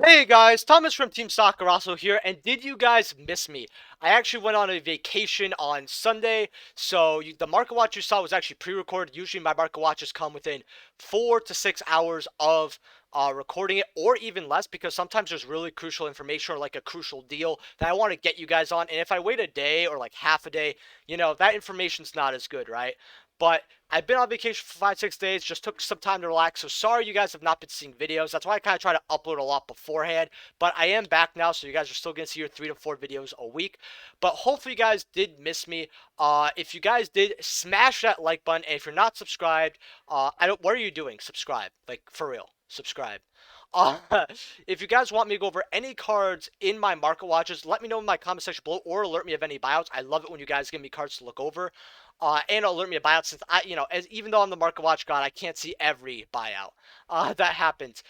Hey guys, Thomas from Team Sakurazo here, and did you guys miss me? I actually went on a vacation on Sunday, so the market watch you saw was actually pre-recorded. Usually my market watches come within 4 to 6 hours of recording it, or even less, because sometimes there's really crucial information or like a crucial deal that I want to get you guys on, and if I wait a day or like half a day, that information's not as good, right? But I've been on vacation for 5, 6 days, just took some time to relax. So sorry you guys have not been seeing videos. That's why I kind of try to upload a lot beforehand. But I am back now, so you guys are still going to see your 3 to 4 videos a week. But hopefully you guys did miss me. If you guys did, smash that like button. And if you're not subscribed, what are you doing? Subscribe. Like, for real. Subscribe. Uh, if you guys want me to go over any cards in my market watches, let me know in my comment section below or alert me of any buyouts. I love it when you guys give me cards to look over. And alert me of buyouts since even though I'm the market watch god, I can't see every buyout that happens.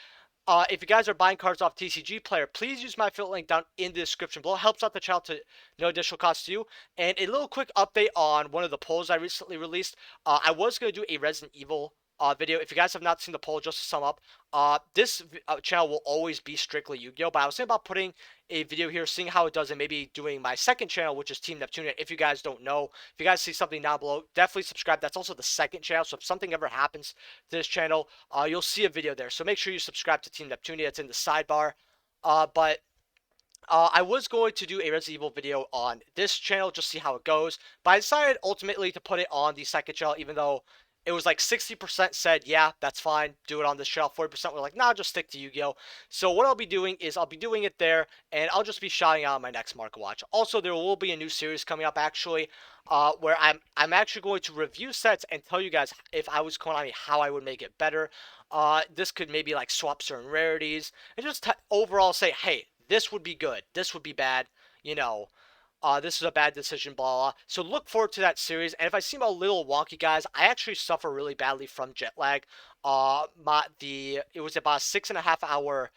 If you guys are buying cards off TCG Player, please use my affiliate link down in the description below. Helps out the channel to no additional cost to you. And a little quick update on one of the polls I recently released. I was going to do a Resident Evil video. If you guys have not seen the poll, just to sum up, this channel will always be strictly Yu-Gi-Oh! But I was thinking about putting a video here, seeing how it does, and maybe doing my second channel, which is Team Neptune. If you guys don't know, if you guys see something down below, definitely subscribe. That's also the second channel, so if something ever happens to this channel, you'll see a video there. So make sure you subscribe to Team Neptune. It's in the sidebar. But I was going to do a Resident Evil video on this channel, just see how it goes. But I decided ultimately to put it on the second channel, even though it was like 60% said, yeah, that's fine, do it on this channel. 40% were like, nah, just stick to Yu-Gi-Oh! So what I'll be doing is I'll be doing it there, and I'll just be shouting out my next market watch. Also, there will be a new series coming up, actually, where I'm actually going to review sets and tell you guys, if I was Konami, how I would make it better. This could maybe like swap certain rarities, and just overall say, hey, this would be good, this would be bad, you know, this is a bad decision, blah, blah. So look forward to that series. And if I seem a little wonky, guys, I actually suffer really badly from jet lag. It was about a 6.5 hour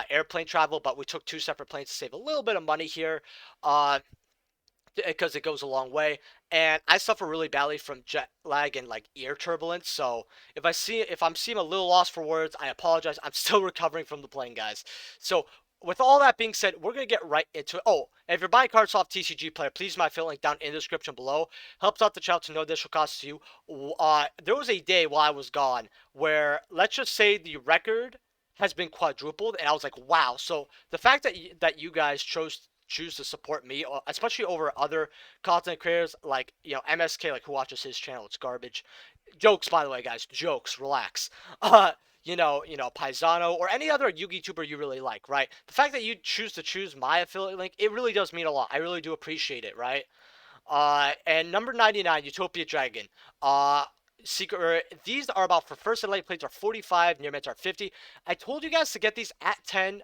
airplane travel, but we took 2 separate planes to save a little bit of money here. Because it goes a long way, and I suffer really badly from jet lag and like ear turbulence. So if I'm seeing a little lost for words, I apologize. I'm still recovering from the plane, guys. So with all that being said, we're gonna get right into it. Oh, and if you're buying cards off TCG Player, please use my affiliate link down in the description below. Helps out the channel to no additional cost to you. There was a day while I was gone where, let's just say, the record has been quadrupled, and I was like, wow. So the fact that you guys choose to support me, especially over other content creators like MSK, like who watches his channel. It's garbage. Jokes, by the way, guys. Jokes. Relax. Paisano or any other YouTuber you really like, right? The fact that you choose my affiliate link, it really does mean a lot. I really do appreciate it, right? And number 99, Utopia Dragon. These are about for first and late plates are 45, near mids are 50. I told you guys to get these at $10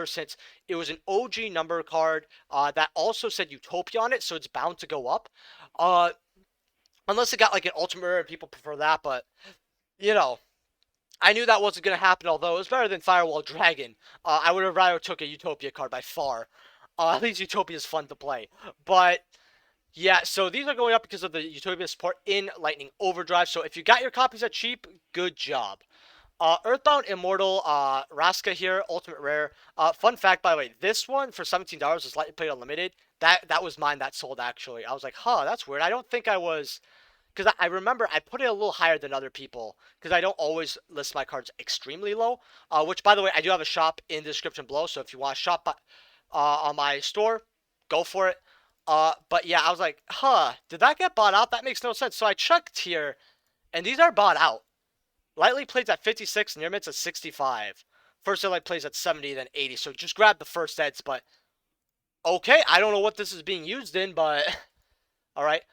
since it was an OG number card that also said Utopia on it, so it's bound to go up. Uh, Unless it got like an Ultimate Rare and people prefer that, but you know, I knew that wasn't going to happen, although it was better than Firewall Dragon. I would have rather took a Utopia card by far. At least Utopia is fun to play. But yeah, so these are going up because of the Utopia support in Lightning Overdrive. So if you got your copies at cheap, good job. Earthbound Immortal, Raska here, Ultimate Rare. Fun fact, by the way, this one for $17 is Lightning Plate Unlimited. That was mine that sold, actually. I was like, huh, that's weird. I don't think I was... Because I remember I put it a little higher than other people. Because I don't always list my cards extremely low. Which, by the way, I do have a shop in the description below. So if you want to shop on my store, go for it. But yeah, I was like, huh, did that get bought out? That makes no sense. So I checked here, and these are bought out. Lightly plays at 56, near mids at 65. First light plays at 70, then 80. So just grab the first eds, but okay, I don't know what this is being used in, but alright.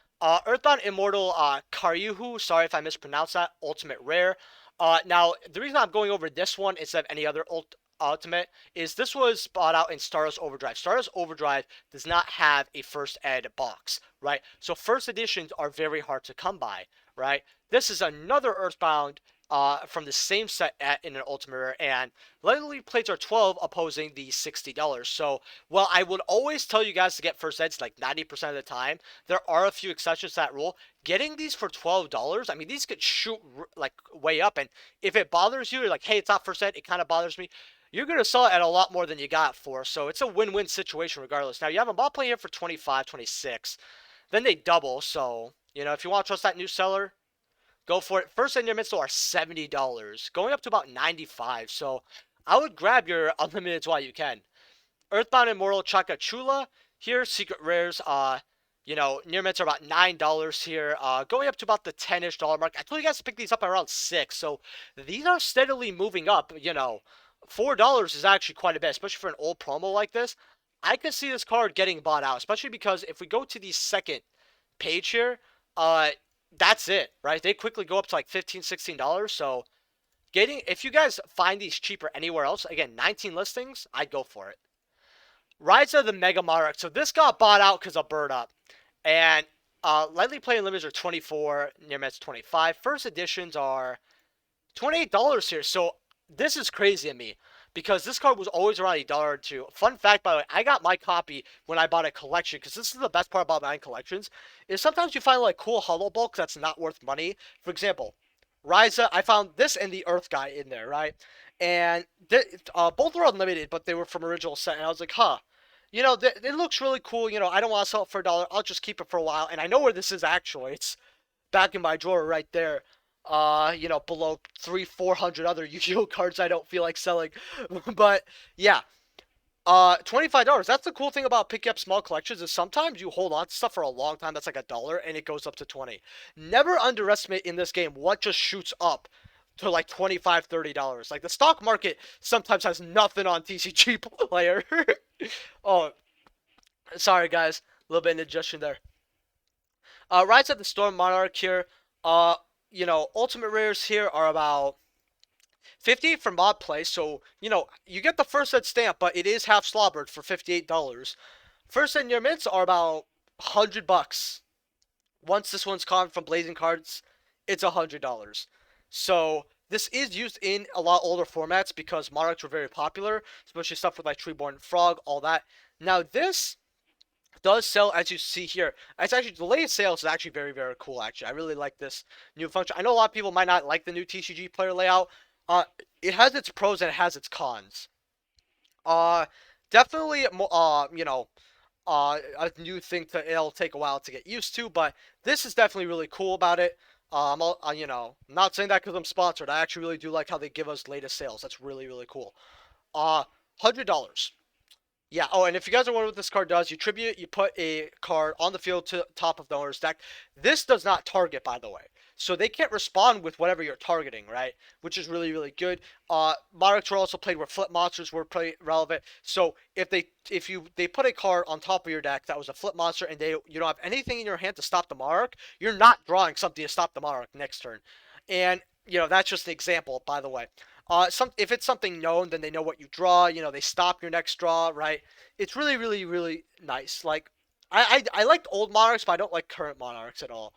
Earthbound Immortal Karyuhu, sorry if I mispronounced that, Ultimate Rare. Now, the reason I'm going over this one instead of any other Ultimate is this was bought out in Stardust Overdrive. Stardust Overdrive does not have a first ed box, right? So first editions are very hard to come by, right? This is another Earthbound from the same set in an Ultimate Rare, and Lightly plates are 12 opposing the $60. So, well, I would always tell you guys to get first eds like 90% of the time. There are a few exceptions to that rule. Getting these for $12, I mean, these could shoot like way up, and if it bothers you, you're like, hey, it's not first ed, it kind of bothers me. you're going to sell it at a lot more than you got for. So it's a win-win situation regardless. Now, you have a bot playing here for 25, 26. Then they double. So, if you want to trust that new seller, go for it. First in your midsole are $70, going up to about 95. So I would grab your unlimiteds while you can. Earthbound Immortal Chakachula here, secret rares. Near mints are about $9 here, going up to about the $10-ish mark. I told you guys to pick these up around 6, so these are steadily moving up. $4 is actually quite a bit, especially for an old promo like this. I could see this card getting bought out, especially because if we go to the second page here, that's it, right? They quickly go up to like $15, $16. So if you guys find these cheaper anywhere else, again, 19 listings, I'd go for it. Rise of the Mega Monarch. So this got bought out because of Bird Up. And lightly playing limits are 24, near mets 25. First editions are $28 here. So this is crazy to me because this card was always around $1 or $2. Fun fact, by the way, I got my copy when I bought a collection because this is the best part about buying collections is sometimes you find like cool hollow bulks that's not worth money. For example, Ryza, I found this and the Earth guy in there, right? And both were unlimited, but they were from original set. And I was like, huh. It looks really cool. I don't want to sell it for $1. I'll just keep it for a while. And I know where this is actually. It's back in my drawer right there. Below 400 other Yu-Gi-Oh cards I don't feel like selling. But yeah, $25. That's the cool thing about picking up small collections is sometimes you hold on to stuff for a long time that's like $1 and it goes up to 20. Never underestimate in this game what just shoots up to like $25, $30. Like the stock market sometimes has nothing on TCG player. Oh, sorry guys, a little bit of indigestion there. Rise of the Storm Monarch here. Ultimate rares here are about 50 for mod play, so you get the first set stamp, but it is half slobbered for $58. First set near mints are about $100. Once this one's gone from Blazing Cards, it's $100. So this is used in a lot older formats because Monarchs were very popular, especially stuff with like Treeborn Frog, all that. Now this does sell, as you see here. It's actually, the latest sales is actually very, very cool, actually. I really like this new function. I know a lot of people might not like the new TCG player layout. It has its pros and it has its cons. Definitely, a new thing it'll take a while to get used to, but this is definitely really cool about it. I'm not saying that because I'm sponsored. I actually really do like how they give us latest sales. That's really, really cool. $100. Yeah, oh, and if you guys are wondering what this card does, you tribute, you put a card on the field to top of the owner's deck. This does not target, by the way. So they can't respond with whatever you're targeting, right? Which is really, really good. Monarchs were also played where flip monsters were pretty relevant. So if they put a card on top of your deck that was a flip monster and you don't have anything in your hand to stop the Monarch, you're not drawing something to stop the Monarch next turn. And, that's just an example, by the way. If it's something known, then they know what you draw. They stop your next draw, right? It's really, really, really nice. Like, I liked old Monarchs, but I don't like current Monarchs at all.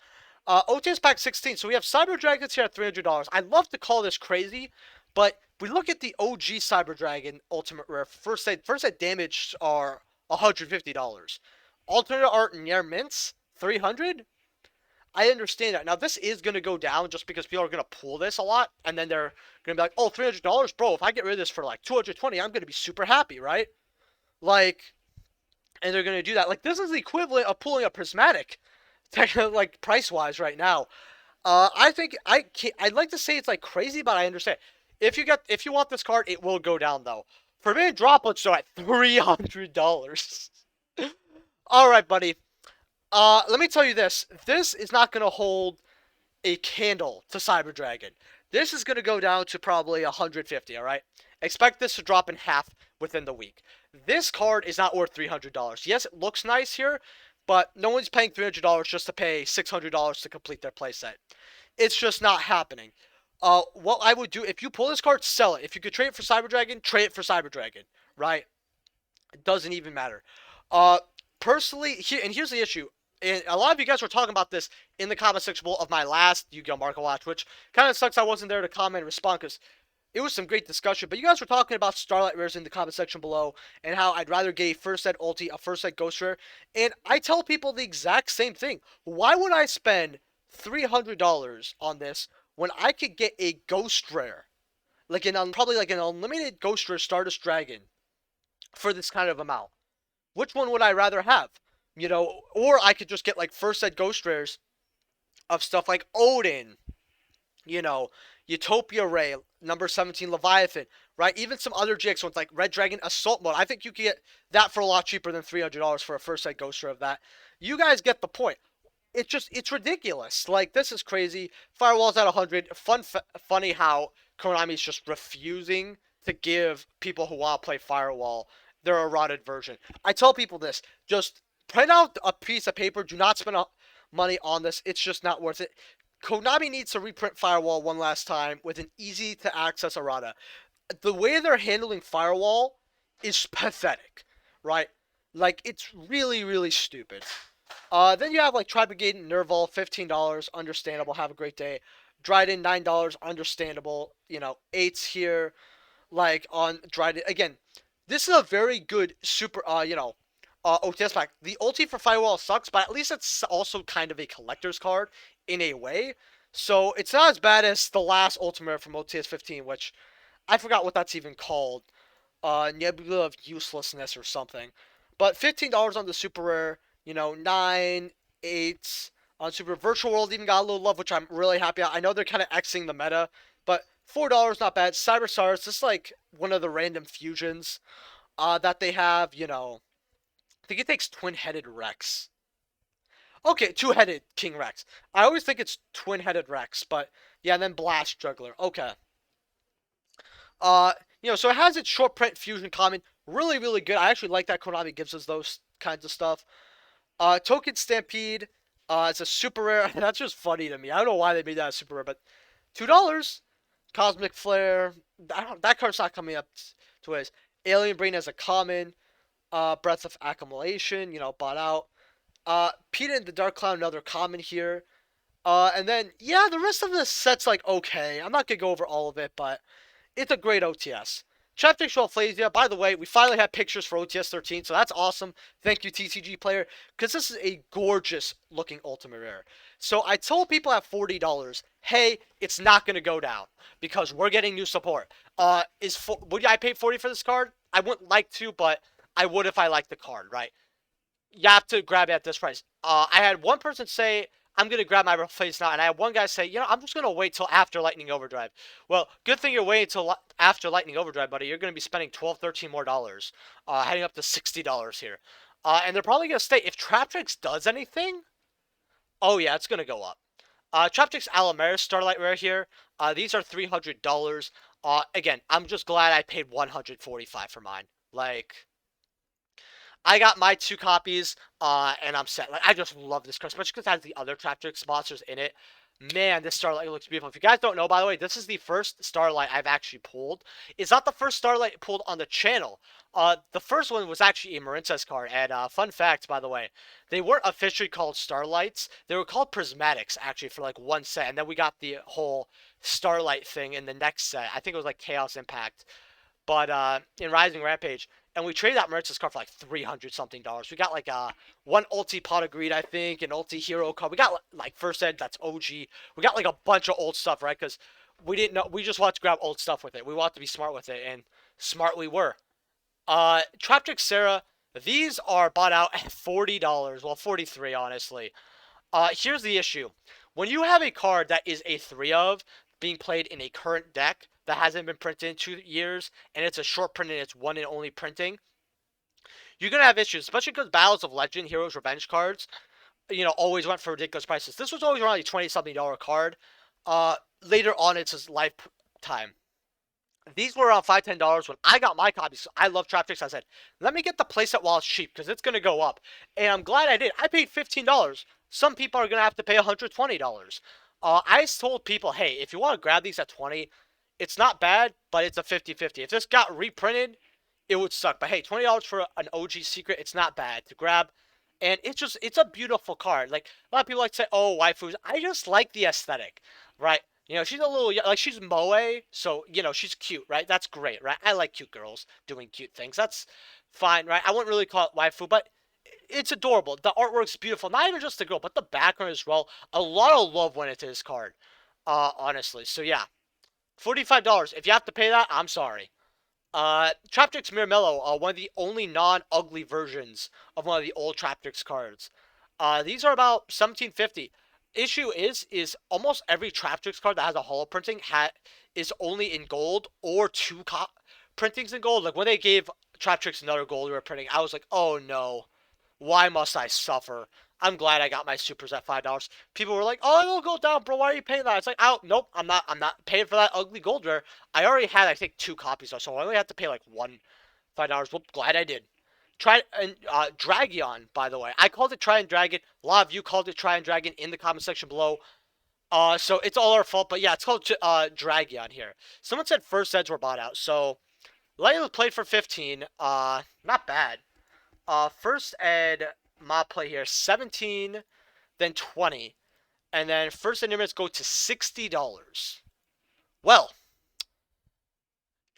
OTS Pack 16. So we have Cyber Dragons here at $300. I'd love to call this crazy, but we look at the OG Cyber Dragon Ultimate Rare. First set damage are $150. Alternate art near mints, $300. I understand that. Now, this is going to go down just because people are going to pull this a lot, and then they're going to be like, oh, $300, bro, if I get rid of this for like $220, I'm going to be super happy, right? Like, and they're going to do that. Like, this is the equivalent of pulling a Prismatic, like, price-wise right now. I'd like to say it's like crazy, but I understand. If you want this card, it will go down, though. For me, Droplets, though, at $300. All right, buddy. Let me tell you this. This is not going to hold a candle to Cyber Dragon. This is going to go down to probably 150, all right? Expect this to drop in half within the week. This card is not worth $300. Yes, it looks nice here, but no one's paying $300 just to pay $600 to complete their playset. It's just not happening. What I would do, if you pull this card, sell it. If you could trade it for Cyber Dragon, trade it for Cyber Dragon, right? It doesn't even matter. Personally, here's the issue. And a lot of you guys were talking about this in the comment section of my last Yu-Gi-Oh! Market Watch, which kind of sucks I wasn't there to comment and respond because it was some great discussion. But you guys were talking about Starlight rares in the comment section below and how I'd rather get a first set ulti, a first set ghost rare. And I tell people the exact same thing. Why would I spend $300 on this when I could get a ghost rare? like probably like an unlimited Ghost or Stardust Dragon for this kind of amount. Which one would I rather have? You know, or I could just get like first ed Ghost Rares of stuff like Odin, you know, Utopia Ray, number 17 Leviathan, right? Even some other GX ones like Red Dragon Assault Mode. I think you can get that for a lot cheaper than $300 for a first ed Ghost Rare of that. You guys get the point. It's ridiculous. Like, this is crazy. Firewall's at 100. Funny how Konami's just refusing to give people who want to play Firewall their eroded version. I tell people this: just print out a piece of paper. Do not spend money on this. It's just not worth it. Konami needs to reprint Firewall one last time with an easy to access errata. The way they're handling Firewall is pathetic, right? Like, it's really, really stupid. Then you have like Tribe Brigade and Nerval, $15, understandable. Have a great day. Dryden, $9, understandable. You know, eights here, like on Dryden. Again, this is a very good super. OTS pack. The ulti for Firewall sucks, but at least it's also kind of a collector's card in a way. So it's not as bad as the last Ultimate from OTS 15, which I forgot what that's even called. Nebula of Uselessness or something. But $15 on the super rare. You know, 9, 8 on Super Virtual World even got a little love, which I'm really happy about. I know they're kind of Xing the meta, but $4 not bad. Cybersars, this is like one of the random fusions that they have. You know, I think it takes twin-headed Rex. Okay, two-headed King Rex. I always think it's twin-headed Rex, but yeah, and then Blast Juggler. Okay. Uh, so it has its short print fusion common. Really, really good. I actually like that Konami gives us those kinds of stuff. Token Stampede. It's a super rare. That's just funny to me. I don't know why they made that a super rare, but $2. Cosmic Flare. That card's not coming up to ways. Alien Brain as a common. Breath of Accumulation. Bought out. Peter and the Dark Clown, another common here. And then, yeah, the rest of the set's like okay. I'm not gonna go over all of it, but it's a great OTS. TRAPTRIX Wellflasia, by the way, we finally have pictures for OTS 13, so that's awesome. Thank you, TCG player, because this is a gorgeous looking Ultimate Rare. So I told people at $40, hey, it's not going to go down, because we're getting new support. Would I pay $40 for this card? I wouldn't like to, but I would if I liked the card, right? You have to grab it at this price. I had one person say, I'm going to grab my replace now. And I had one guy say, I'm just going to wait till after Lightning Overdrive. Well, good thing you're waiting till after Lightning Overdrive, buddy. You're going to be spending $12, $13 more dollars, heading up to $60 here. And they're probably going to stay. If TRAPTRIX does anything, oh yeah, it's going to go up. TRAPTRIX Alamaris Starlight Rare here. These are $300. Again, I'm just glad I paid $145 for mine. Like, I got my 2 copies, and I'm set. Like, I just love this card, especially because it has the other TRAPTRIX monsters in it. Man, this Starlight looks beautiful. If you guys don't know, by the way, this is the first Starlight I've actually pulled. It's not the first Starlight pulled on the channel. The first one was actually a Marincess card. And fun fact, by the way, they weren't officially called Starlights. They were called Prismatics, actually, for like one set. And then we got the whole Starlight thing in the next set. I think it was like Chaos Impact. But in Rising Rampage, and we traded that Marincess card for like $300-something. We got like one ulti Pot of Greed, I think, an ulti hero card. We got like first ed, that's OG. We got like a bunch of old stuff, right? Because we didn't know, we just wanted to grab old stuff with it. We wanted to be smart with it, and smart we were. TRAPTRIX Sarah, these are bought out at $40. Well, $43, honestly. Here's the issue. When you have a card that is a 3 of being played in a current deck that hasn't been printed in 2 years, and it's a short print and it's one and only printing, you're going to have issues, especially because Battles of Legend, Heroes Revenge cards, always went for ridiculous prices. This was always around a $20-something card. Later on, it's its lifetime. These were around $5, $10 when I got my copies. So I love TRAPTRIX. I said, let me get the playset while it's cheap, because it's going to go up. And I'm glad I did. I paid $15. Some people are going to have to pay $120. I told people, hey, if you want to grab these at $20, it's not bad, but it's a 50-50. If this got reprinted, it would suck. But hey, $20 for an OG secret, it's not bad to grab. And it's a beautiful card. Like, a lot of people like to say, oh, waifus. I just like the aesthetic, right? She's a little, like, she's moe, so, she's cute, right? That's great, right? I like cute girls doing cute things. That's fine, right? I wouldn't really call it waifu, but it's adorable. The artwork's beautiful. Not even just the girl, but the background as well. A lot of love went into this card, honestly. So, yeah. $45. If you have to pay that, I'm sorry. TRAPTRIX Miramello, one of the only non-ugly versions of one of the old TRAPTRIX cards. These are about 1750. Issue is almost every TRAPTRIX card that has a holo printing is only in gold or two printings in gold. Like when they gave TRAPTRIX another gold printing, I was like, oh no, why must I suffer? I'm glad I got my supers at $5. People were like, "Oh, it'll go down, bro. Why are you paying that?" It's like, "Oh, nope. I'm not. I'm not paying for that ugly gold rare. I already had, I think, two copies though, so I only had to pay like $5. Well, glad I did. Try and Dragion, by the way. I called it Try and Dragon. A lot of you called it Try and Dragon in the comment section below. So it's all our fault. But yeah, it's called Dragion here. Someone said first eds were bought out. So Lightly played for 15. Not bad. First ed mob play here 17, then 20, and then first ed Nimbus go to $60. Well,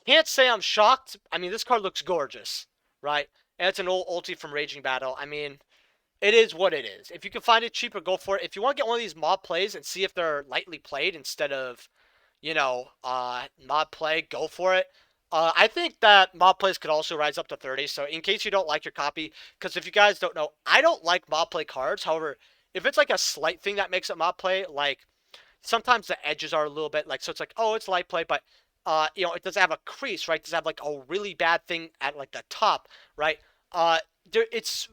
can't say I'm shocked. I mean, this card looks gorgeous, right? And it's an old ulti from Raging Battle. I mean, it is what it is. If you can find it cheaper, go for it. If you want to get one of these mob plays and see if they're lightly played instead of, mob play, go for it. I think that mob plays could also rise up to 30. So in case you don't like your copy, because if you guys don't know, I don't like mob play cards. However, if it's like a slight thing that makes it mob play, like sometimes the edges are a little bit like, so it's like, oh, it's light play, but it doesn't have a crease, right? It doesn't have like a really bad thing at like the top, right? It's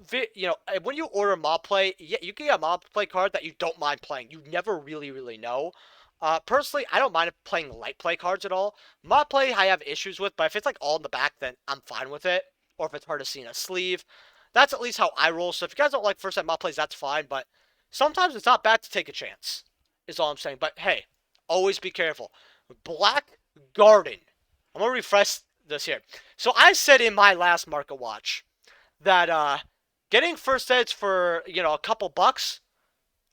when you order mob play, yeah, you can get a mob play card that you don't mind playing. You never really know. Personally, I don't mind playing light play cards at all. Mob play I have issues with, but if it's like all in the back, then I'm fine with it. Or if it's hard to see in a sleeve, that's at least how I roll. So if you guys don't like first set mob plays, that's fine. But sometimes it's not bad to take a chance. Is all I'm saying. But hey, always be careful. Black Garden. I'm gonna refresh this here. So I said in my last market watch that getting first eds for a couple bucks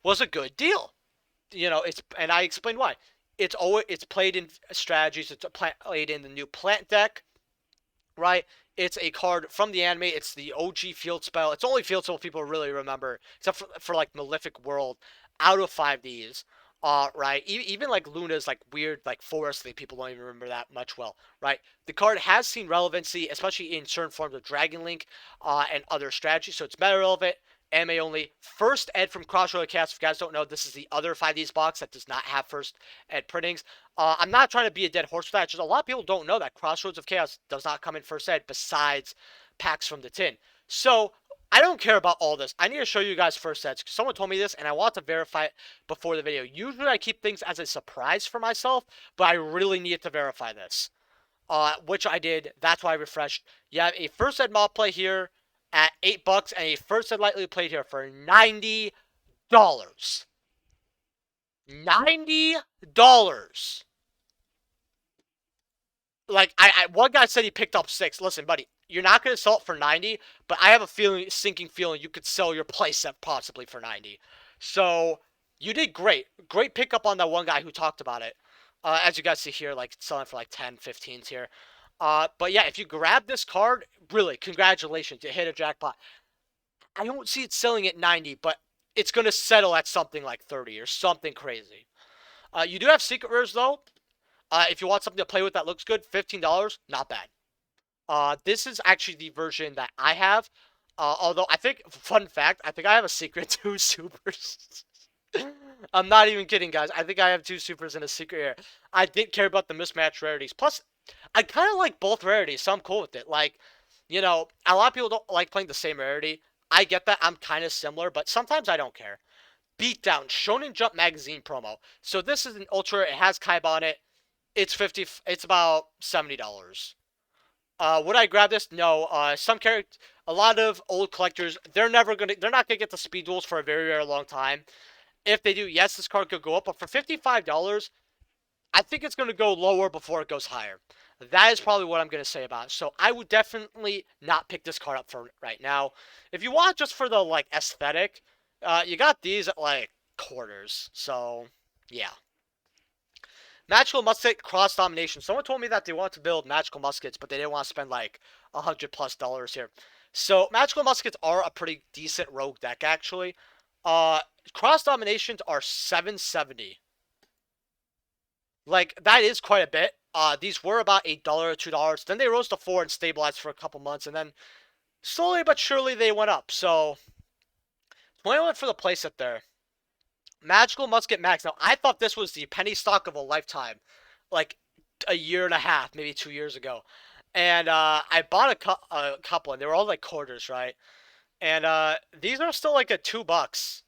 was a good deal. And I explained why. It's played in strategies. It's played in the new plant deck, right? It's a card from the anime. It's the OG field spell. It's only field spell people really remember, except for like Malefic World. Out of 5Ds, right? Even like Luna's like weird like forest thing, people don't even remember that much well, right? The card has seen relevancy, especially in certain forms of Dragon Link, and other strategies. So it's meta relevant. Anime only. First ed from Crossroad Cast. If you guys don't know, this is the other 5Ds box that does not have first ed printings. I'm not trying to be a dead horse for that. Just a lot of people don't know that Crossroads of Chaos does not come in first ed besides packs from the tin. So I don't care about all this. I need to show you guys first eds. Someone told me this, and I want to verify it before the video. Usually I keep things as a surprise for myself, but I really needed to verify this. Which I did. That's why I refreshed. You have a first ed mob play here at $8 and a first ed lightly played here for $90. $90. Like one guy said he picked up 6. Listen, buddy, you're not gonna sell it for 90, but I have a sinking feeling you could sell your playset possibly for 90. So you did great. Great pickup on that one guy who talked about it. As you guys see here, like selling for like 10, 15s here. But yeah, if you grab this card, really, congratulations, you hit a jackpot. I don't see it selling at 90, but it's gonna settle at something like 30 or something crazy. You do have secret rares though. If you want something to play with that looks good, $15, not bad. This is actually the version that I have. Although I think, fun fact, I think I have a secret 2 supers. I'm not even kidding, guys. I think I have 2 supers in a secret area. I didn't care about the mismatched rarities. Plus, I kind of like both rarities, so I'm cool with it. Like, a lot of people don't like playing the same rarity. I get that. I'm kind of similar, but sometimes I don't care. Beatdown, Shonen Jump magazine promo. So this is an ultra. It has Kaiba on it. It's about $70. Would I grab this? No. A lot of old collectors, they're not gonna get the speed duels for a very long time. If they do, yes, this card could go up, but for $55, I think it's gonna go lower before it goes higher. That is probably what I'm gonna say about it. So I would definitely not pick this card up for right now. If you want just for the like aesthetic, you got these at like quarters. So yeah. Magical musket cross domination. Someone told me that they want to build magical muskets, but they didn't want to spend like $100+ here. So magical muskets are a pretty decent rogue deck actually. Cross dominations are 770. Like, that is quite a bit. These were about $1 or $2. Then they rose to 4 and stabilized for a couple months, and then slowly but surely they went up. So, 21 for the playset there. Magical Musket Max. Now, I thought this was the penny stock of a lifetime. Like, a year and a half, maybe 2 years ago. And I bought a couple, and they were all like quarters, right? And these are still like at $2.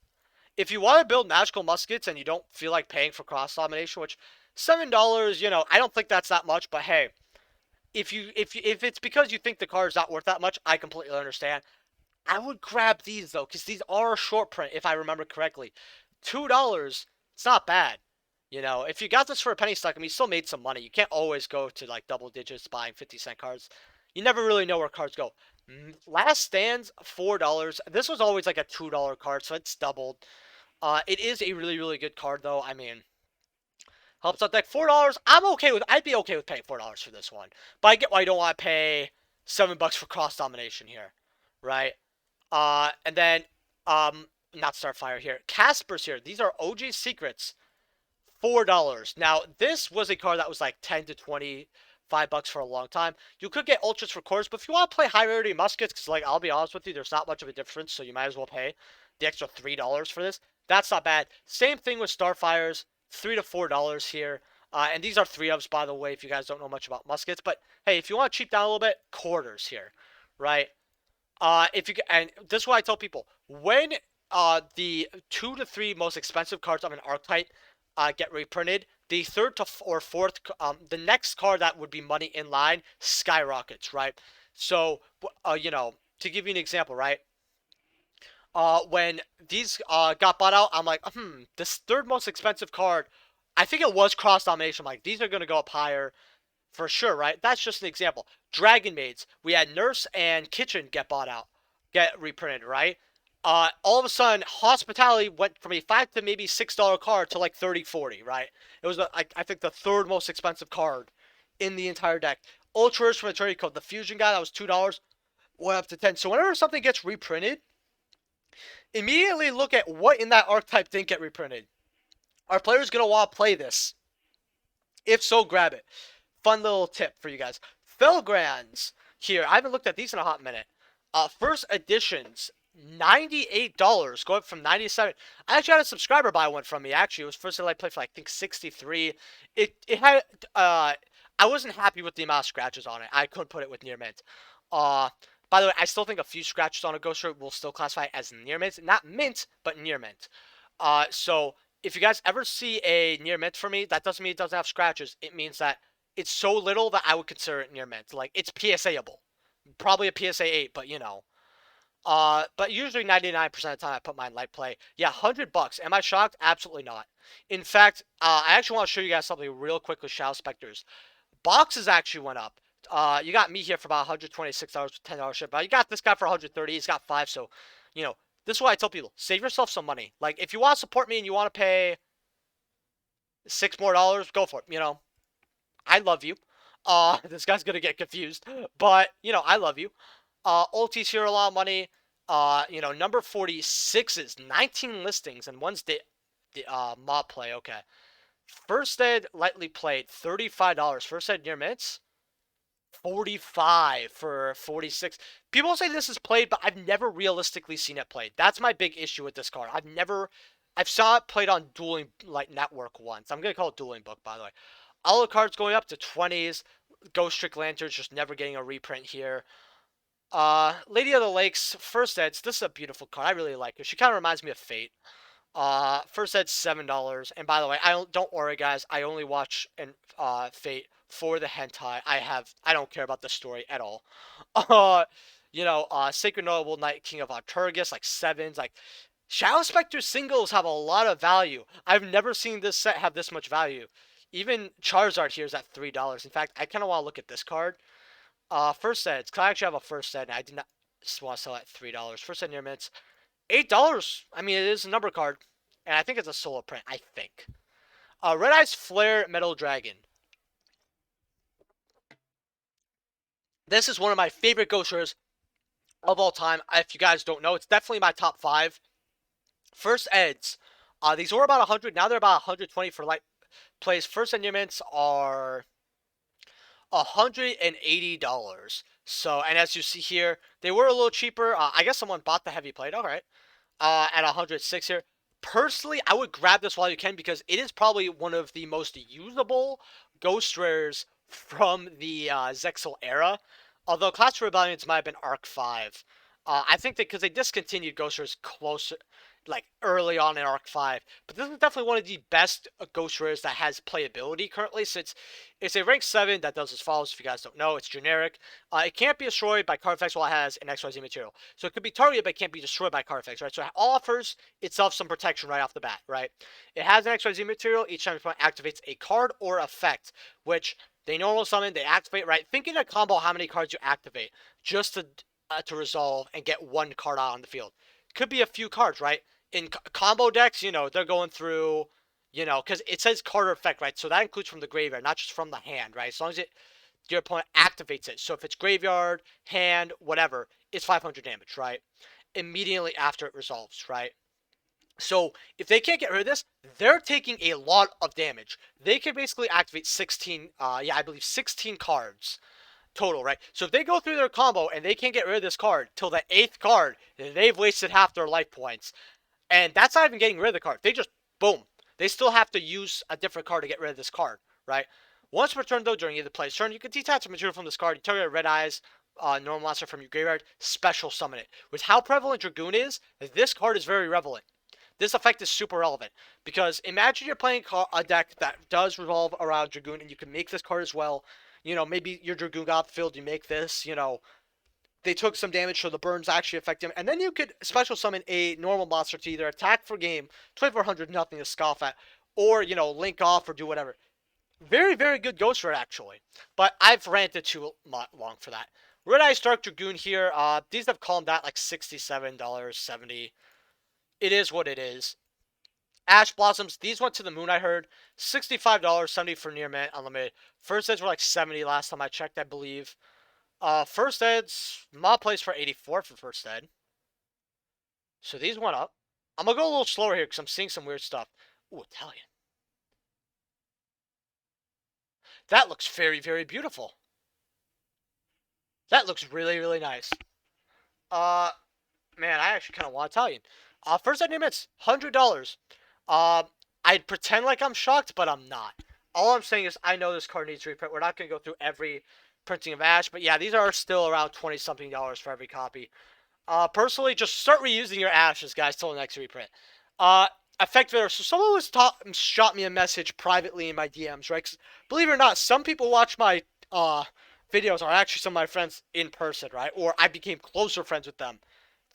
If you want to build magical muskets and you don't feel like paying for cross domination, which $7, I don't think that's that much. But hey, if it's because you think the card is not worth that much, I completely understand. I would grab these though, because these are a short print, if I remember correctly. $2, it's not bad. If you got this for a penny stock, I mean, you still made some money. You can't always go to like double digits buying 50-cent cards. You never really know where cards go. Last Stands, $4. This was always like a $2 card, so it's doubled. It is a really, really good card, though. I mean, helps out deck. $4. I'd be okay with paying $4 for this one. But I get why you don't want to pay $7 for cross domination here, right? And then, not Starfire here. Casper's here. These are OG Secrets. $4. Now, this was a card that was like 10 to 25 bucks for a long time. You could get Ultras for cores, but if you want to play high rarity muskets, because like I'll be honest with you, there's not much of a difference, so you might as well pay the extra $3 for this. That's not bad. Same thing with Starfires, $3 to $4 here. And these are 3-ofs, by the way, if you guys don't know much about muskets. But hey, if you want to cheap down a little bit, quarters here, right? And this is what I tell people: when the 2 to 3 most expensive cards of an archetype get reprinted, the third to or fourth, the next card that would be money in line skyrockets, right? So, to give you an example, right? When these got bought out, I'm like, this third most expensive card, I think it was Cross Domination. I'm like, these are going to go up higher for sure, right? That's just an example. Dragon Maids, we had Nurse and Kitchen get bought out, get reprinted, right? All of a sudden, Hospitality went from a $5 to maybe $6 card to like 30, 40, right? It was, I think, the third most expensive card in the entire deck. Ultras from Eternity Code, the Fusion guy, that was $2, went up to 10. So whenever something gets reprinted, immediately look at what in that archetype didn't get reprinted. Are players going to want to play this? If so, grab it. Fun little tip for you guys. Felgrands here. I haven't looked at these in a hot minute. First editions, $98, going up from 97. I actually had a subscriber buy one from me. Actually, it was first I played for I think 63. It had I wasn't happy with the amount of scratches on it. I couldn't put it with near mint. By the way, I still think a few scratches on a Ghost Shirt will still classify as near mint, not mint, but near mint. So if you guys ever see a near mint for me, that doesn't mean it doesn't have scratches. It means that it's so little that I would consider it near mint. Like, it's PSA-able. Probably a PSA 8, but but usually 99% of the time I put mine light play. Yeah, $100. Am I shocked? Absolutely not. In fact, I actually want to show you guys something real quick with Shadow Specters. Boxes actually went up. You got me here for about $126 with $10 ship. You got this guy for $130. He's got 5, so, this is what I tell people. Save yourself some money. Like, if you want to support me and you want to pay $6 more, go for it, I love you. This guy's gonna get confused, but I love you. Ulti's here, a lot of money. Number 46 is 19 listings and one's the mob play. Okay. First Ed lightly played, $35. First Ed near mints, 45 for 46. People say this is played, but I've never realistically seen it played. That's my big issue with this card. I've saw it played on Dueling Network once. I'm gonna call it Dueling Book, by the way. All the cards going up to 20s. Ghost Trick Lanterns just never getting a reprint here. Lady of the Lakes, First Ed's. This is a beautiful card. I really like her. She kind of reminds me of Fate. First Ed's $7. And by the way, don't worry, guys. I only watch Fate for the hentai. I don't care about the story at all. Sacred Noble Night King of Arturgus, like 7s. Like, Shadow Spectre singles have a lot of value. I've never seen this set have this much value. Even Charizard here is at $3. In fact, I kind of want to look at this card. First set, because I actually have a first set, and I did not just want to sell at $3. First set near mints, $8. I mean, it is a number card, and I think it's a solo print. I think. Red Eyes Flare Metal Dragon. This is one of my favorite Ghosters of all time. If you guys don't know, it's definitely my top 5. First Eds. These were about 100. Now they're about 120 for light. plays. First endurements are $180. So, and as you see here, they were a little cheaper. I guess someone bought the heavy plate. All right. At 106 here. Personally, I would grab this while you can because it is probably one of the most usable ghost rares from the Zexal era. Although Clash of Rebellions might have been Arc 5. I think that because they discontinued ghost rares closer, like early on in Arc 5. But this is definitely one of the best ghost rares that has playability currently, since it's a rank 7 that does as follows. If you guys don't know, it's generic. It can't be destroyed by card effects while it has an XYZ material. So it could be targeted, but it can't be destroyed by card effects, right? So it offers itself some protection right off the bat, right? It has an XYZ material. Each time it activates a card or effect, which they normal summon, they activate, right? Think in a combo how many cards you activate just to resolve and get one card out on the field. Could be a few cards, right? In combo decks, you know, they're going through, you know, because it says card or effect, right? So that includes from the graveyard, not just from the hand, right? As long as your opponent activates it. So if it's graveyard, hand, whatever, it's 500 damage, right? Immediately after it resolves, right? So if they can't get rid of this, they're taking a lot of damage. They can basically activate 16, yeah, I believe 16 cards total, right? So if they go through their combo and they can't get rid of this card till the 8th card, they've wasted half their life points. And that's not even getting rid of the card. They just, boom. They still have to use a different card to get rid of this card, right? Once per turn, though, during either player's turn, you can detach a material from this card. You target a Red Eyes, normal monster from your graveyard, special summon it. With how prevalent Dragoon is, this card is very relevant. This effect is super relevant because imagine you're playing a deck that does revolve around Dragoon and you can make this card as well. You know, maybe your Dragoon got filled, you make this, you know, they took some damage, so the burns actually affect him. And then you could special summon a normal monster to either attack for game, 2400, nothing to scoff at, or, you know, link off or do whatever. Very, very good ghost rare, actually. But I've ranted too long for that. Red Eye Stark Dragoon here. These have calmed that like $67, $70. It is what it is. Ash Blossoms, these went to the moon, I heard. $65, 70 for near mint, unlimited. First eds were like 70 last time I checked, I believe. First eds, mod plays for 84 for first ed. So these went up. I'm gonna go a little slower here because I'm seeing some weird stuff. Ooh, Italian. That looks very, very beautiful. That looks really, really nice. Man, I actually kind of want Italian. First ed limits, $100. I'd pretend like I'm shocked, but I'm not. All I'm saying is I know this card needs reprint. We're not gonna go through every printing of Ash, but yeah, these are still around $20-something for every copy. Personally, just start reusing your Ashes, guys, till the next reprint. Effect Vader. So someone shot me a message privately in my DMs, right? 'Cause believe it or not, some people watch my videos are actually some of my friends in person, right? Or I became closer friends with them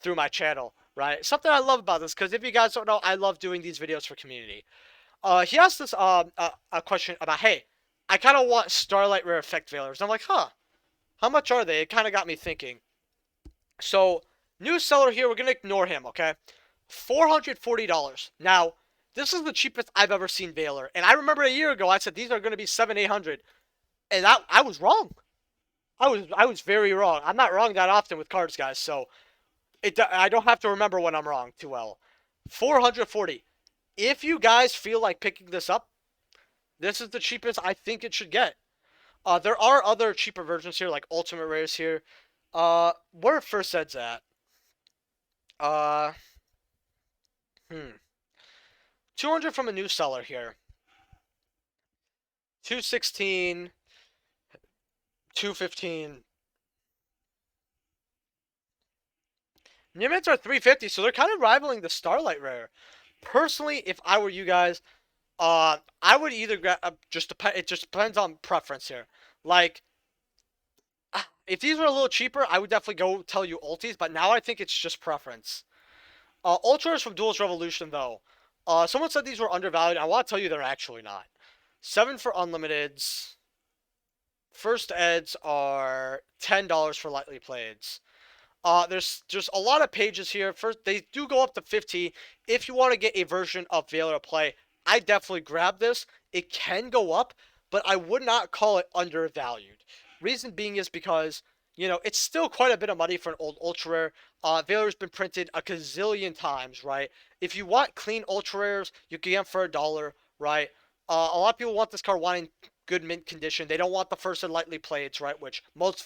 through my channel, right? Something I love about this, because if you guys don't know, I love doing these videos for community. He asked us a question about, hey, I kind of want Starlight Rare Effect Veilers. I'm like, huh, how much are they? It kind of got me thinking. So, new seller here, we're going to ignore him, okay? $440. Now, this is the cheapest I've ever seen Veiler. And I remember a year ago, I said these are going to be $700, $800. And I was wrong. I was very wrong. I'm not wrong that often with cards, guys. So, I don't have to remember when I'm wrong too well. $440. If you guys feel like picking this up, this is the cheapest I think it should get. There are other cheaper versions here, like Ultimate Rares here. Where first ed's at? 200 from a new seller here. 216, 215. Nimbus are 350, so they're kind of rivaling the Starlight Rare. Personally, if I were you guys, I would either grab. It just depends on preference here. Like, if these were a little cheaper, I would definitely go tell you ultis. But now I think it's just preference. Ultras from Duelist Revolution though. Someone said these were undervalued. I want to tell you they're actually not. 7 for unlimiteds. First eds are $10 for lightly playeds. There's just a lot of pages here. First, they do go up to 50. If you want to get a version of Veiler to play, I definitely grab this. It can go up, but I would not call it undervalued. Reason being is because, you know, it's still quite a bit of money for an old ultra rare. Veiler's been printed a gazillion times, right? If you want clean ultra rares, you can get them for $1, right? A lot of people want this card wanting good mint condition. They don't want the first and lightly plates, right? Which most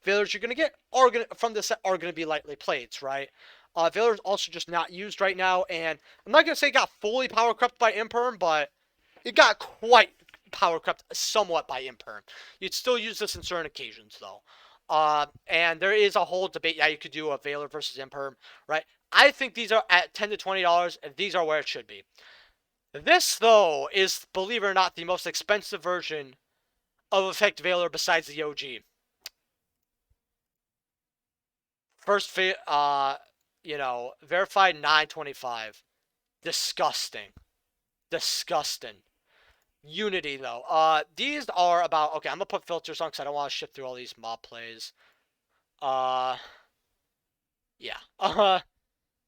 Veilers you're gonna get are gonna from this set are gonna be lightly plates, right? Veilers also just not used right now, and I'm not gonna say it got fully power crept by Imperm, but it got quite power crept somewhat by Imperm. You'd still use this in certain occasions, though. And there is a whole debate. Yeah, you could do a Veiler versus Imperm, right? I think these are at $10 to $20, and these are where it should be. This, though, is, believe it or not, the most expensive version of Effect Veiler besides the OG. First, verified 925. Disgusting. Disgusting. Unity, though. These are about... Okay, I'm going to put filters on because I don't want to shift through all these mob plays. Yeah.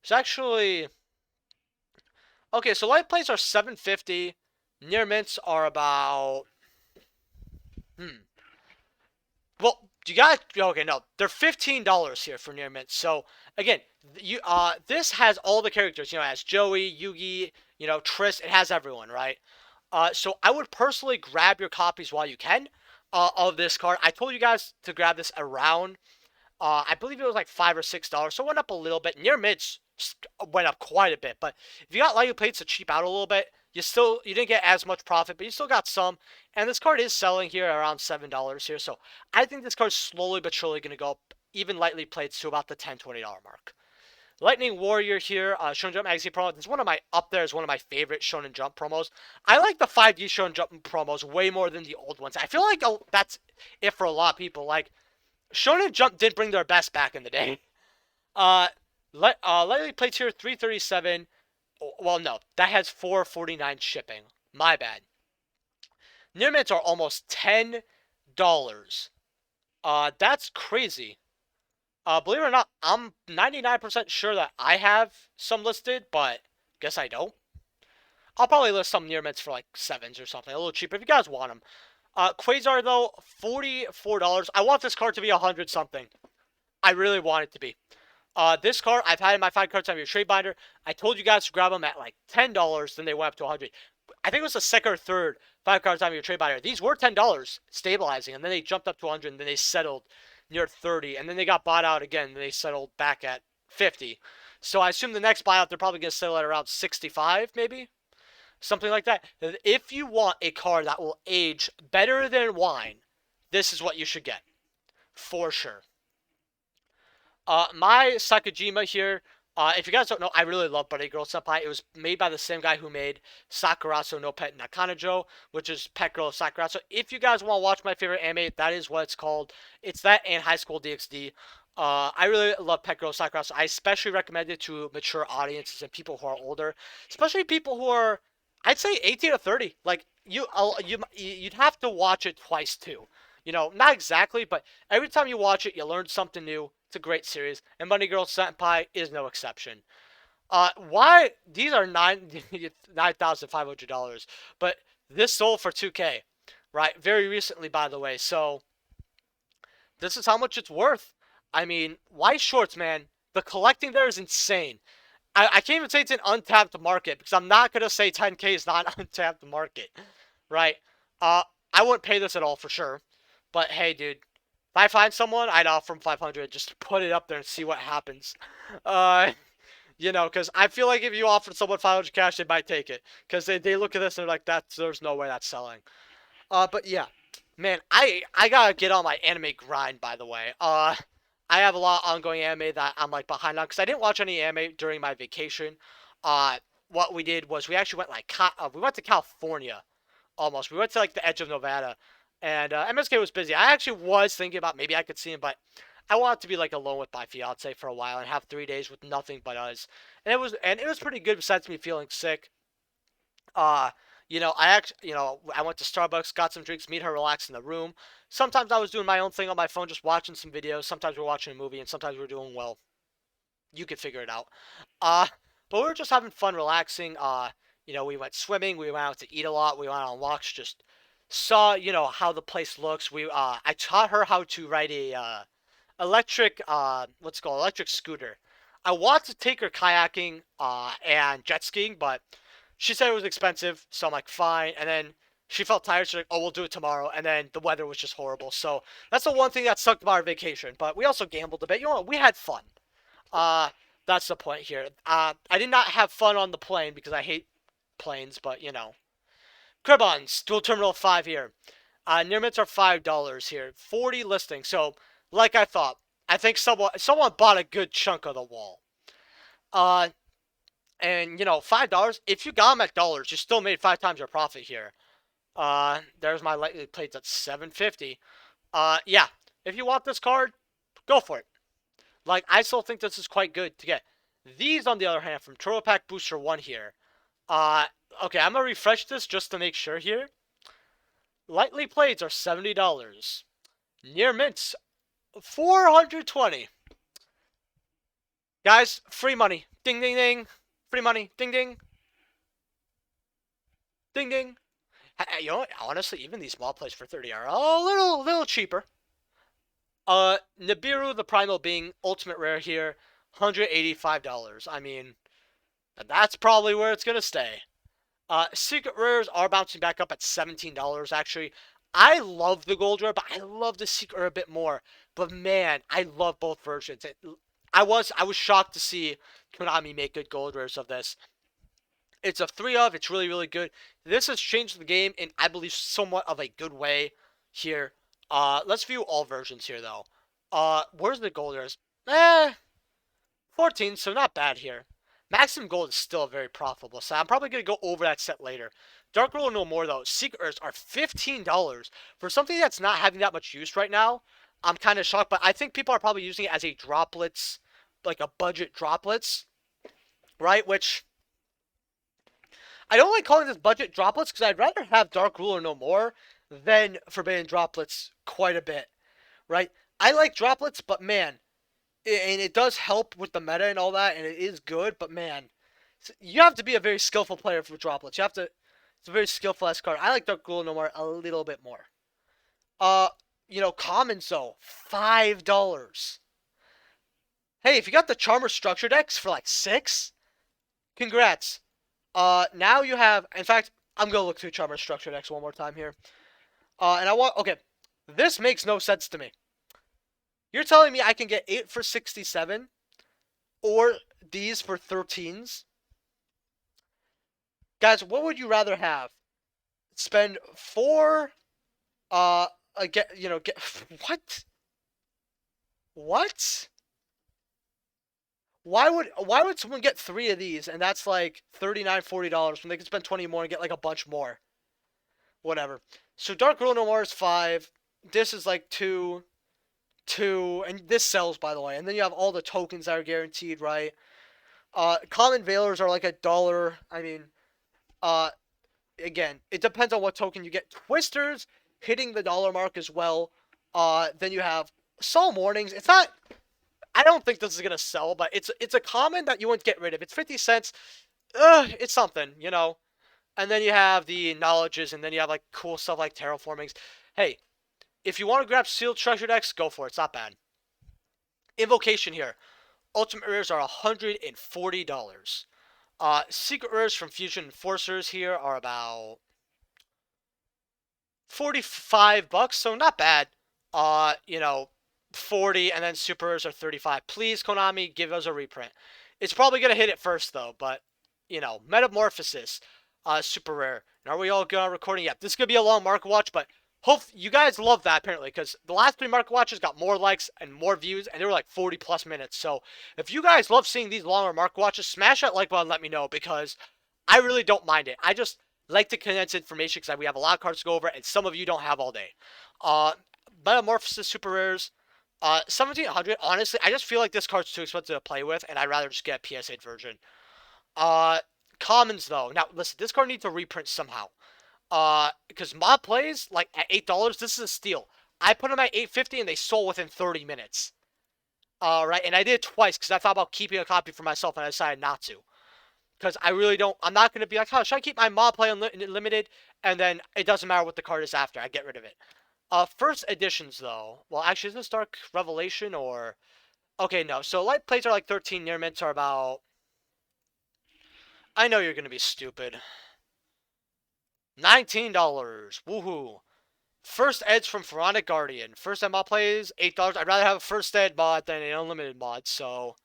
It's actually... Okay, so light plays are $750. Near mints are about... Well, you got... Okay, no. They're $15 here for near mints. So, again, this has all the characters. You know, it has Joey, Yugi, Triss. It has everyone, right? So I would personally grab your copies while you can of this card. I told you guys to grab this around... I believe it was like $5 or $6, so it went up a little bit. Near mids went up quite a bit, but if you got lightly plates to cheap out a little bit, you didn't get as much profit, but you still got some. And this card is selling here around $7 here, so I think this card's slowly but surely going to go up, even lightly plates, to about the $10, $20 mark. Lightning Warrior here, Shonen Jump Magazine promo. This is up there is one of my favorite Shonen Jump promos. I like the 5D Shonen Jump promos way more than the old ones. I feel like that's it for a lot of people. Like, Shonen Jump did bring their best back in the day. Lightly plates here, $337. Well, no, that has $449 shipping. My bad. Near mints are almost $10. That's crazy. Believe it or not, I'm 99% sure that I have some listed, but guess I don't. I'll probably list some near mints for like 7s or something, a little cheaper if you guys want them. Quasar, though, $44. I want this card to be 100 something. I really want it to be. This card, I've had in my 5 card time your trade binder. I told you guys to grab them at like $10, then they went up to 100. I think it was the second or third 5 card time your trade binder. These were $10 stabilizing, and then they jumped up to 100, and then they settled near 30, and then they got bought out again, and they settled back at 50. So I assume the next buyout, they're probably going to settle at around 65, maybe? Something like that. If you want a card that will age better than wine, this is what you should get. For sure. My Sakajima here, if you guys don't know, I really love Buddy Girl Senpai. It was made by the same guy who made Sakurazo no Pet Nakanojo, which is Pet Girl of Sakurazo. If you guys want to watch my favorite anime, that is what it's called. It's that and High School DxD. I really love Pet Girl Sakurazo. I especially recommend it to mature audiences and people who are older, especially people who are, I'd say 18 to 30. Like, you'd have to watch it twice too. Not exactly, but every time you watch it, you learn something new. It's a great series, and Bunny Girl Senpai is no exception. Why these are $9,500, but this sold for $2K, right? Very recently, by the way. So this is how much it's worth. I mean, why shorts, man? The collecting there is insane. I can't even say it's an untapped market because I'm not gonna say 10K is not an untapped market, right? I wouldn't pay this at all for sure, but hey, dude. If I find someone, I'd offer them 500. Just put it up there and see what happens. Because I feel like if you offered someone 500 cash, they might take it. Because they look at this and they're like, there's no way that's selling. But yeah, man, I gotta get on my anime grind, by the way. I have a lot of ongoing anime that I'm like behind on because I didn't watch any anime during my vacation. What we did was we actually went we went to California, almost. We went to like the edge of Nevada. And MSK was busy. I actually was thinking about maybe I could see him, but I wanted to be like alone with my fiance for a while and have 3 days with nothing but us. And it was pretty good besides me feeling sick. I went to Starbucks, got some drinks, meet her, relax in the room. Sometimes I was doing my own thing on my phone, just watching some videos. Sometimes we were watching a movie, and sometimes we were doing, well, you could figure it out. But we were just having fun, relaxing. We went swimming. We went out to eat a lot. We went on walks, just saw how the place looks. I taught her how to ride a electric electric scooter. I want to take her kayaking and jet skiing, but She said it was expensive, so I'm like, fine. And then she felt tired. She's like, oh, we'll do it tomorrow. And then the weather was just horrible. So that's the one thing that sucked about our vacation. But we also gambled a bit. You know what? We had fun. Uh, that's the point here. I did not have fun on the plane because I hate planes, but you know. Cribons, dual terminal 5 here. Near mints are $5 here. 40 listings. So, like I thought, I think someone bought a good chunk of the wall. And you know, $5. If you got them at dollars, you still made 5 times your profit here. There's my lightly plates at 750. Yeah. If you want this card, go for it. Like, I still think this is quite good to get. These, on the other hand, from Turbo Pack Booster 1 here. Uh, okay, I'm gonna refresh this just to make sure here. Lightly plates are $70. Near mints, 420. Guys, free money. Ding, ding, ding. Free money. Ding, ding. Ding, ding. You know what? Honestly, even these small plates for 30 are a little cheaper. Nibiru, the Primal being ultimate rare here, $185. I mean, that's probably where it's gonna stay. Secret rares are bouncing back up at $17, actually. I love the gold rare, but I love the secret rare a bit more. But man, I love both versions. I was shocked to see Konami make good gold rares of this. It's a 3 of. It's really, really good. This has changed the game in, I believe, somewhat of a good way here. Let's view all versions here, though. Where's the gold rares? 14, so not bad here. Maximum Gold is still very profitable, so I'm probably going to go over that set later. Dark Ruler no more, though. Secret Rares are $15 for something that's not having that much use right now. I'm kind of shocked, but I think people are probably using it as a droplets, like a budget droplets, right? Which, I don't like calling this budget droplets because I'd rather have Dark Ruler no more than Forbidden Droplets quite a bit, right? I like droplets, but man, and it does help with the meta and all that, and it is good, but man, you have to be a very skillful player for droplets. You have to, it's a very skillful S card. I like Dark Ghoul Nomar a little bit more. Uh, you know, commons though, $5. Hey, if you got the Charmer Structure decks for like 6, congrats. Now you have, in fact, I'm gonna look through Charmer Structure decks one more time here. And I want, okay, this makes no sense to me. You're telling me I can get 8 for 67 or these for 13s? Guys, what would you rather have? Spend 4 get what? What? Why would someone get 3 of these and that's like $39, $40 when they could spend 20 more and get like a bunch more? Whatever. So Dark Ruler No More is 5. This is like 2. And this sells, by the way. And then you have all the tokens that are guaranteed, right? Common Veilers are like $1. I mean, again, it depends on what token you get. Twisters hitting the dollar mark as well. Then you have Soul Mornings. It's not, I don't think this is gonna sell, but it's a common that you wouldn't get rid of. It's 50 cents. It's something, you know. And then you have the knowledges, and then you have like cool stuff like terraformings. Hey, if you want to grab sealed treasure decks, go for it. It's not bad. Invocation here. Ultimate rares are $140. Secret rares from Fusion Enforcers here are about 45 bucks, so not bad. You know, 40, and then super rares are 35. Please, Konami, give us a reprint. It's probably gonna hit it first though, but you know, Metamorphosis, super rare. And are we all good on recording? Yeah, this is gonna be a long market watch, but hope you guys love that apparently, because the last 3 market watches got more likes and more views, and they were like 40 plus minutes. So if you guys love seeing these longer market watches, smash that like button and let me know, because I really don't mind it. I just like to condense information because we have a lot of cards to go over, and some of you don't have all day. Metamorphosis super rares, 1700. Honestly, I just feel like this card's too expensive to play with, and I'd rather just get a PS8 version. Commons though. Now listen, this card needs to reprint somehow. Because mob plays like at $8, this is a steal. I put them at $8.50 and they sold within 30 minutes. Right, and I did it twice because I thought about keeping a copy for myself and I decided not to. Because I really don't, I'm not going to be like, oh, should I keep my mob play unlimited? And then it doesn't matter what the card is after, I get rid of it. First editions though, well actually is this Dark Revelation or, okay, no. So light plates are like 13, near mints are about I know you're gonna be stupid. $19. Woohoo. First Ed's from Pharaonic Guardian. First Ed mod plays $8. I'd rather have a first Ed mod than an unlimited mod, so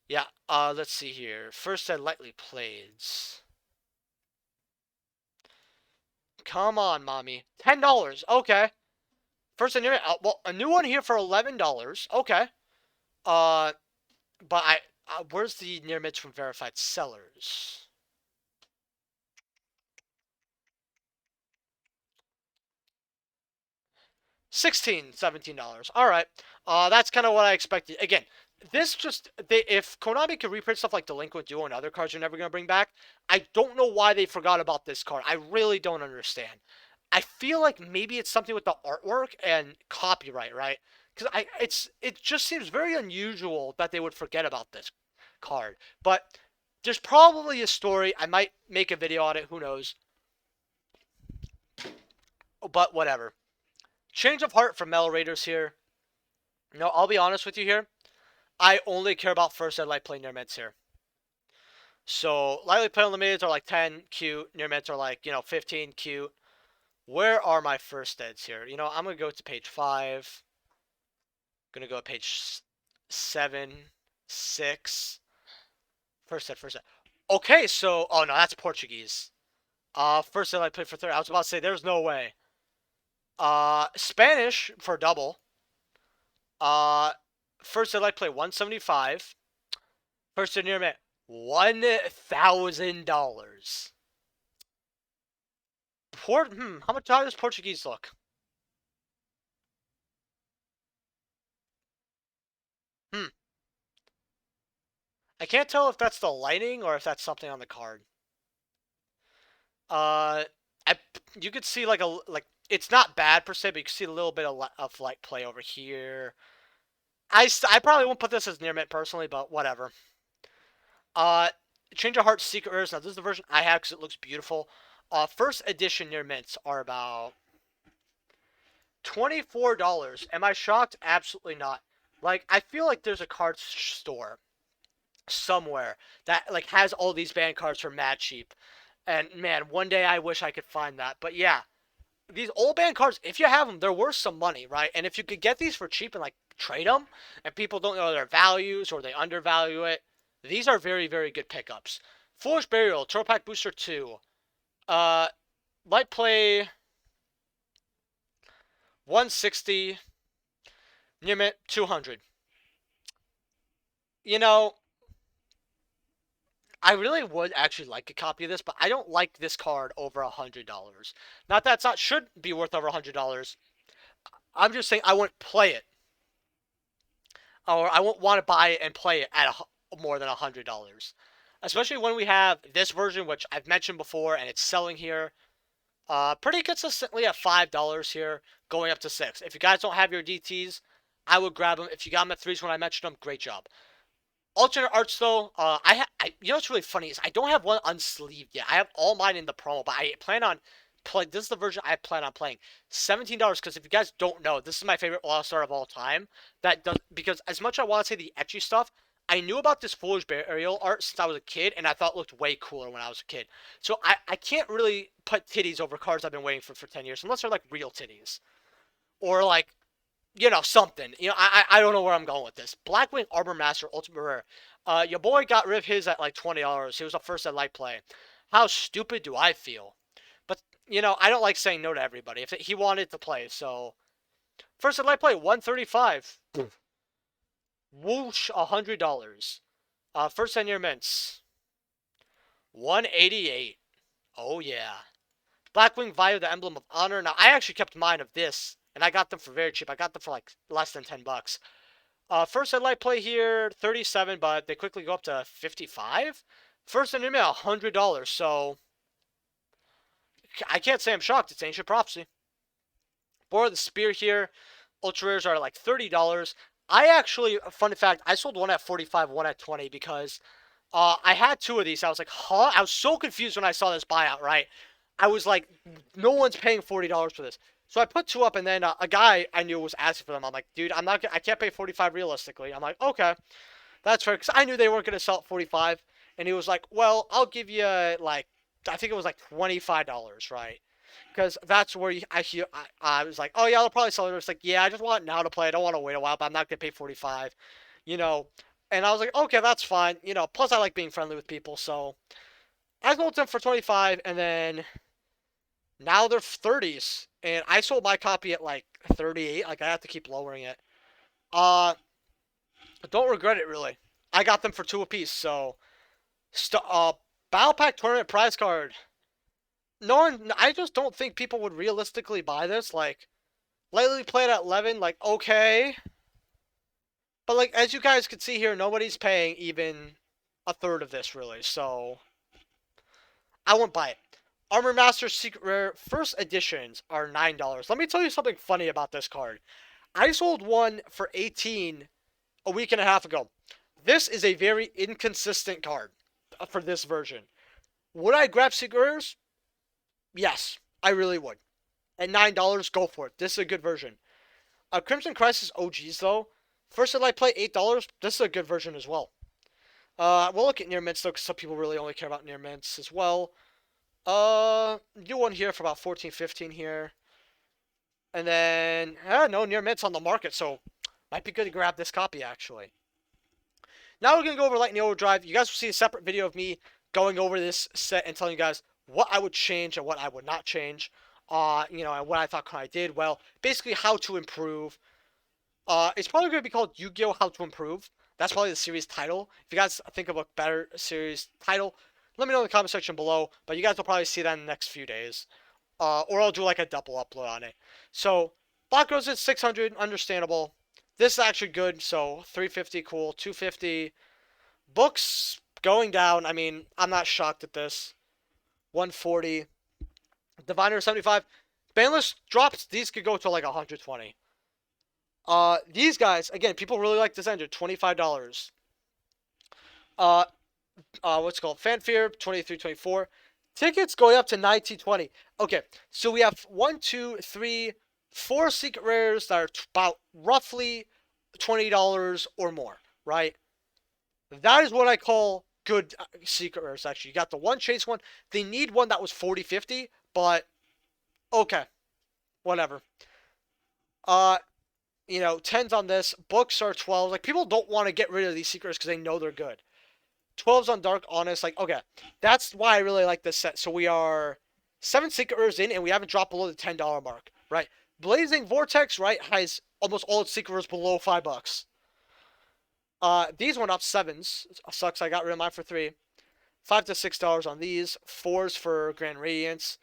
yeah, let's see here. First Ed lightly plays. Come on, mommy. $10. Okay. First Ed near well, a new one here for $11. Okay. Uh but where's the near mids from verified sellers? $16, $17. All right. That's kind of what I expected. Again, this just if Konami could reprint stuff like Delinquent Duo and other cards you're never gonna bring back, I don't know why they forgot about this card. I really don't understand. I feel like maybe it's something with the artwork and copyright, right? Because it just seems very unusual that they would forget about this card. But there's probably a story. I might make a video on it. Who knows? But whatever. Change of heart from Metal Raiders here. No, I'll be honest with you here. I only care about first ed light play near mids here. So lightly play on the mids are like 10, cute. Near mids are like, 15, cute. Where are my first eds here? I'm gonna go to page 5. Gonna go to page 7, 6. First ed, first ed. Okay, so oh no, that's Portuguese. First ed I played for 30. I was about to say there's no way. Spanish for double. First ed I play 175. First ed near mid $1,000. How does Portuguese look? I can't tell if that's the lighting or if that's something on the card. You could see like it's not bad per se, but you can see a little bit of light play over here. I probably won't put this as near mint personally, but whatever. Change of Heart Secret Rares. Now this is the version I have because it looks beautiful. First edition near mints are about $24. Am I shocked? Absolutely not. Like I feel like there's a card store somewhere that like has all these band cards for mad cheap. And man, one day I wish I could find that. But yeah, these old band cards, if you have them, they're worth some money, right? And if you could get these for cheap and like trade them, and people don't know their values or they undervalue it, these are very, very good pickups. Foolish Burial, Turtle Pack Booster 2. Light Play 160. Near mint 200. You know, I really would actually like a copy of this, but I don't like this card over $100. Not that it's not should be worth over $100. I'm just saying I wouldn't play it, or I won't want to buy it and play it at more than $100. Especially when we have this version, which I've mentioned before, and it's selling here pretty consistently at $5 here, going up to $6. If you guys don't have your DTs, I would grab them. If you got them at 3s when I mentioned them, great job. Alternate arts though, you know what's really funny is I don't have one unsleeved yet. I have all mine in the promo, but I plan on playing. This is the version I plan on playing. $17 because if you guys don't know, this is my favorite Lost Star of all time. Because as much as I want to say the etchy stuff, I knew about this Foolish Burial art since I was a kid, and I thought it looked way cooler when I was a kid. So I can't really put titties over cards I've been waiting for 10 years, unless they're like real titties. Or like something. I don't know where I'm going with this. Blackwing Arbor Master Ultimate Rare. Your boy got rid of his at like $20. He was the first at light play. How stupid do I feel? But I don't like saying no to everybody. If he wanted to play, so first at light play 135. Whoosh $100. First 10 year mints 188. Oh yeah. Blackwing Via, the Emblem of Honor. Now I actually kept mine of this. And I got them for very cheap. I got them for like less than $10. First at light play here, 37, but they quickly go up to 55. First in email, $100. So I can't say I'm shocked. It's Ancient Prophecy. Boar the Spear here, ultra rares are like $30. I actually, fun fact, I sold one at 45, one at 20 because I had 2 of these. I was like, huh? I was so confused when I saw this buyout, right? I was like, no one's paying $40 for this. So I put 2 up, and then a guy I knew was asking for them. I'm like, dude, I can't pay 45 realistically. I'm like, okay, that's fair, because I knew they weren't going to sell at 45. and he was like, "Well, I'll give you like, I think it was like $25, right? Because that's where I was like, oh yeah, I'll probably sell it. It's like, yeah, I just want it now to play. I don't want to wait a while, but I'm not gonna pay 45, you know. And I was like, okay, that's fine, you know. Plus, I like being friendly with people, so I sold them for 25, and then now they're 30s, and I sold my copy at like 38. Like I have to keep lowering it. Uh, don't regret it really. I got them for 2 apiece, so Battle Pack Tournament prize card. No one, I just don't think people would realistically buy this. Like, lightly played at 11, like, okay. But, like, as you guys can see here, nobody's paying even a third of this, really. So, I won't buy it. Armor Master Secret Rare First Editions are $9. Let me tell you something funny about this card. I sold one for 18 a week and a half ago. This is a very inconsistent card for this version. Would I grab Secret Rares? Yes, I really would. At $9, go for it. This is a good version. Crimson Crisis OGs, though. First Did I play $8? This is a good version as well. We'll look at near mints, though, because some people really only care about near mints as well. Do one here for about 14, 15 here. And then, no near mints on the market, so might be good to grab this copy, actually. Now we're going to go over Lightning Overdrive. You guys will see a separate video of me going over this set and telling you guys what I would change and what I would not change. You know, and what I thought I did well. Basically, how to improve. It's probably going to be called Yu-Gi-Oh! How to Improve. That's probably the series title. If you guys think of a better series title, let me know in the comment section below. But you guys will probably see that in the next few days. Or I'll do like a double upload on it. So, Black Rose is 600, understandable. This is actually good, so 350, cool. 250. Books going down. I mean, I'm not shocked at this. 140. Diviner 75. Banless drops, these could go to like 120. These guys, again, people really like this engine, $25. What's it called? Fanfare, 23, 24. Tickets going up to 1920. Okay, so we have 1, 2, 3, 4 secret rares that are about roughly $20 or more, right? That is what I call good secret rares, actually. You got the one chase one. They need one that was 40, 50, but okay, whatever. You know, 10s on this. Books are 12. Like, people don't want to get rid of these secrets because they know they're good. 12s on Dark Honest. Like, okay, that's why I really like this set. So we are 7 secret rares in, and we haven't dropped below the $10 mark, right? Blazing Vortex, right, has almost all its secret rares below $5. These went up 7s. Sucks, I got rid of mine for 3. $5 to $6 on these. 4s for Grand Radiance.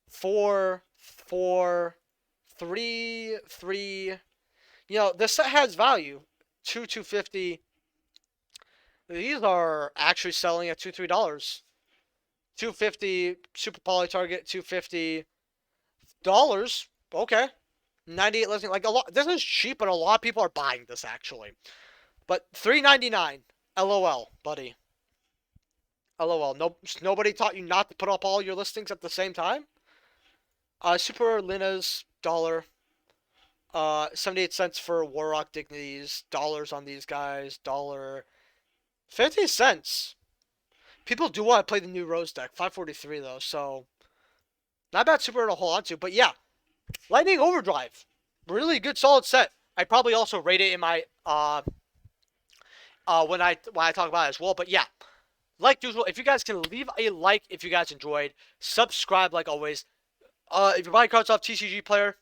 4, 4, 3, 3. You know, this set has value. 2, 250. These are actually selling at $2, $3. 250 Super Poly Target, $250. Okay. 98 listing. Like, a lot. This is cheap, but a lot of people are buying this actually. But $3.99. LOL, buddy. LOL. Nobody taught you not to put up all your listings at the same time? Super Lina's $1. 78 cents for Warrock Dignities. Dollars on these guys. $1. 50 cents. People do want to play the new Rose deck. 543 though, so not bad super to hold on to. But yeah, Lightning Overdrive. Really good solid set. I probably also rate it in my when I talk about it as well. But yeah, like usual, if you guys can leave a like if you guys enjoyed, subscribe like always. If you're buying cards off TCG Player,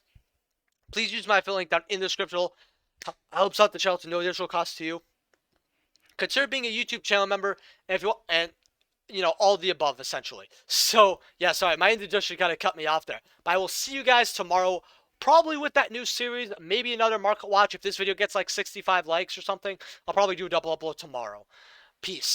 please use my affiliate link down in the description. Helps out the channel to no additional cost to you. Consider being a YouTube channel member, and if you want, and you know, all the above essentially. So yeah, sorry, my introduction kind of cut me off there. But I will see you guys tomorrow, probably with that new series, maybe another market watch. If this video gets like 65 likes or something, I'll probably do a double upload tomorrow. Peace.